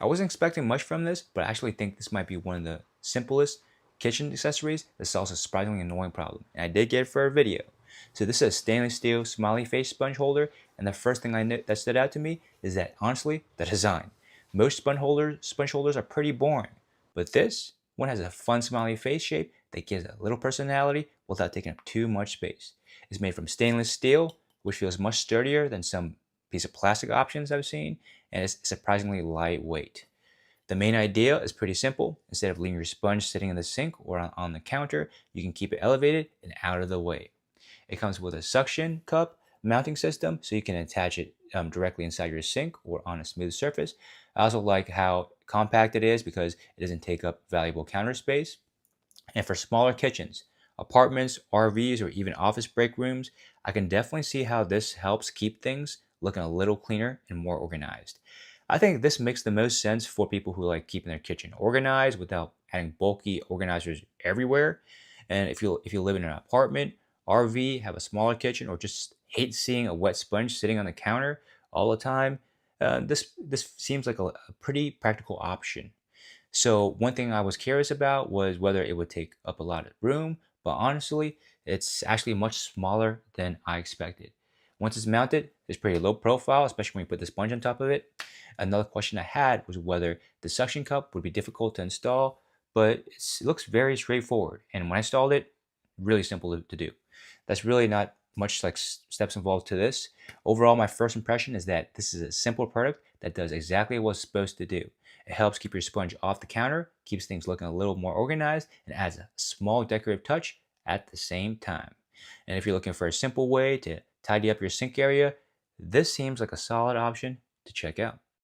I wasn't expecting much from this, but I actually think this might be one of the simplest kitchen accessories that solves a surprisingly annoying problem. And I did get it for a video. So this is a stainless steel smiley face sponge holder, and the first thing that stood out to me is that honestly, the design. Most sponge holders are pretty boring, but this one has a fun smiley face shape that gives it a little personality without taking up too much space. It's made from stainless steel, which feels much sturdier than some piece of plastic options I've seen, and it's surprisingly lightweight. The main idea is pretty simple. Instead of leaving your sponge sitting in the sink or on the counter, you can keep it elevated and out of the way. It comes with a suction cup mounting system, so you can attach it directly inside your sink or on a smooth surface. I also like how compact it is because it doesn't take up valuable counter space. And for smaller kitchens, apartments, RVs, or even office break rooms, I can definitely see how this helps keep things looking a little cleaner and more organized. I think this makes the most sense for people who like keeping their kitchen organized without adding bulky organizers everywhere. And if you live in an apartment, RV, have a smaller kitchen, or just hate seeing a wet sponge sitting on the counter all the time, this seems like a pretty practical option. So one thing I was curious about was whether it would take up a lot of room, but honestly, it's actually much smaller than I expected. Once it's mounted, it's pretty low profile, especially when you put the sponge on top of it. Another question I had was whether the suction cup would be difficult to install, but it looks very straightforward. And when I installed it, really simple to do. That's really not much like steps involved to this. Overall, my first impression is that this is a simple product that does exactly what it's supposed to do. It helps keep your sponge off the counter, keeps things looking a little more organized, and adds a small decorative touch at the same time. And if you're looking for a simple way to tidy up your sink area, this seems like a solid option to check out.